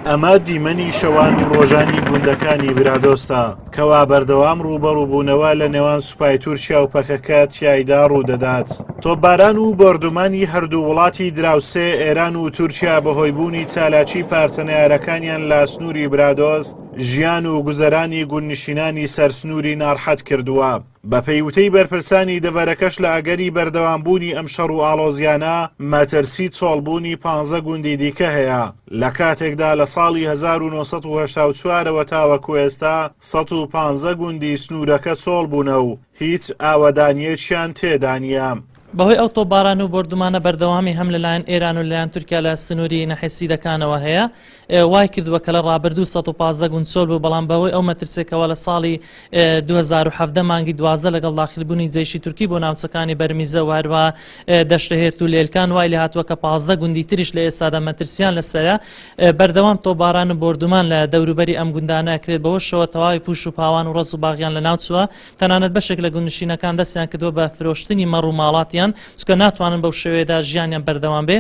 ئەمە دیمەنی شەوان و ڕۆژانی گوندەکانی برادۆستە کەوا بەردەوام ڕوبەڕووبوونەوە لە نێوان سوپای تورکیا و پەکەکە تیایدا ڕوودەدات. تۆپباران و بۆردومانی هەردوو وڵاتی دراوسێ ئێران و تورکیا بەهۆی بوونی چالاکی پارتنەیارەکانیان لە سنووری برادۆست ژیان و گوزەرانی گوندنشینانی سەرسنووری ناڕحەت کردووە. بە پەیوتەی بەرپرسانی دەڤەرەکەش لە ئەگەری بەردەوامبوونی ئەم شەڕ و ئاڵۆزیانە مەترسی چۆڵبوونی 15 گوندی دیکە هەیە لە کاتێکدا لە ساڵی 1984ەوە تاوەکو ئێستا 115 گوندی سنوورەکە چۆڵ بوونە و هیچ ئاوەدانیەکیان تێدا نیە. بەهۆی ئەو تۆپباران و بردومانە بەردەوامی هەم لەلایەن ئێران و لەلایەن تورکیا لە سنووری نەحیسیدەکانەوە هەیە وای کردووە کە لە ڕابردوو 115 گوند چۆل بوو بەڵام بەهۆی ئەو مەترسێکەوە لە ساڵی 2017 مانگی 12 لەگەڵ داخلبوونی جێیشی تورکی بۆ ناوچەکانی بەرمیزە و هەروە دەشتە هێرت و لێلکان وای لێ هاتووە کە 15 گوندی تریش لە ئێستادا مەترسیان لەسەرە بەردەوام تۆپباران و بردومان لە دەوروبەری ئەم گوندانە ئەکرێت بەوەشەوە تەواوی پوش و پاوان و ڕز و باغیان لە ناوچووە تەنانەت بەشێک لە گوندنشینەکان دەستیان کردووە بە فرۆشتنی مەڕ و ماڵاتیان چکە ناتوانن بەو شێوەیەدا ژیانیان بەردەوام بێ.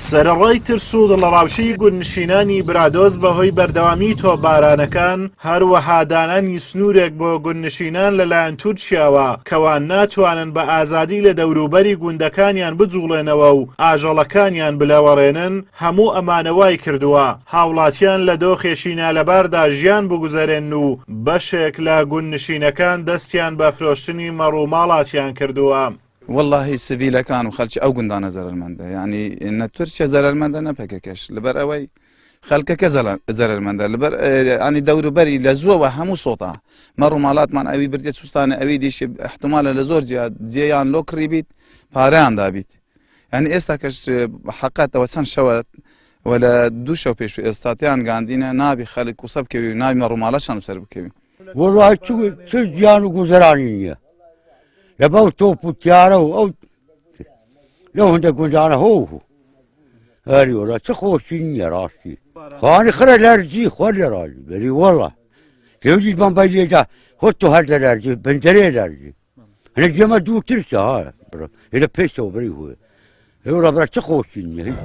سەرەڕای ترس و دڵەڕاوشەی گوندنشینانی برادۆست بەهۆی بەردەوامی تۆپبارانەکان هەروەها دانانی سنوورێک بۆ گوندنشینان لەلایەن تورکیاوە کەوان ناتوانن بە ئازادی لە دەوروبەری گوندەکانیان بجوڵێنەوە و ئاژەڵەکانیان بلەوەڕێنن هەموو ئەمانەوای کردووە هاوڵاتیان لە دۆخێکی نالەباردا ژیان بگوزەرێن و بەشێک لە گوندنشینەکان دەستیان بە فرۆشتنی مەڕووماڵاتیان کردووە. والله سبیلەکان و خەڵکی ئەو گوندانە زەرمەندە یعنی نە تورکیا زەرمەندە نە پەکەکەش لەبەر ئەوەی خەڵکەکە زەرمەندە لەبەر ئەنی دەوروبەری لە زووەوە هەموو سۆتا مەڕ و ماڵاتمان ئەوی بردێت سوستانە ئەوی دیشی احتمالە لە زۆر جێیان لۆ کڕی بیت پارەیان دابیت یعنی ئێستا کەش حەقەتەوە چەند شەوە وە لە دوو شەو پێش ئێستاتیان گاندینە نابی خەڵک قوسە بکەوی و ناوی مەڕ و ماڵەشان سەر بکەوی وەڵای چ گیان و گوزەرانی نییە لەبەو تۆپ و تیارە و ئەو لەو هەندە گوندانە هۆ هەری وەڵا چه خۆشی نییە ڕاستی خۆانی خرە لەرجی خۆ لێڕاجی بەری وەڵا لێوجی بەمبای لێدا خۆ تۆ هەر لە لەرجی بەندەرێ لەرجی هەنە گێمە دووترسە ها لە پێشەوە بەری هوێ هێوڕا بەرە چه خۆشی نییە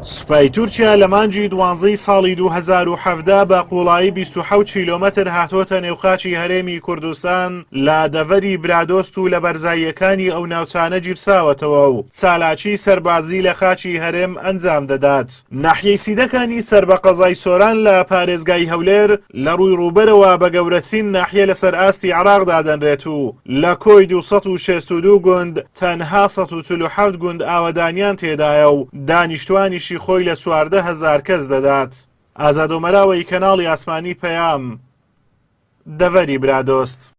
سوپای تورکیا لە مانجی 12 ساڵی 2017 بە قوڵایی 27 کیلۆمەتر هاتۆتە نێوخاچی هەرێمی کوردستان لە دەڤەری برادۆست و لە بەرزاییەکانی ئەو ناوچانە گیرساوەتەوە و چالاکی سەربازی لە خاچی هەرێم ئەنجام دەدات. ناحیەی سیدەکانی سەر بە قەزای سۆران لە پارێزگای هەولێر لە ڕووی ڕووبەرەوە بە گەورەترین ناحیە لەسەر ئاستی عێراقدا دەنرێت و لە کۆی 262 گوند تەنها 147 گوند ئاوەدانیان تێدایە و دانیشتوانیشی خۆی لە 14,000 کەس دەدات. ئازادۆمەراوەی کەناڵی ئاسمانی پەیام دەڤەری برادۆست.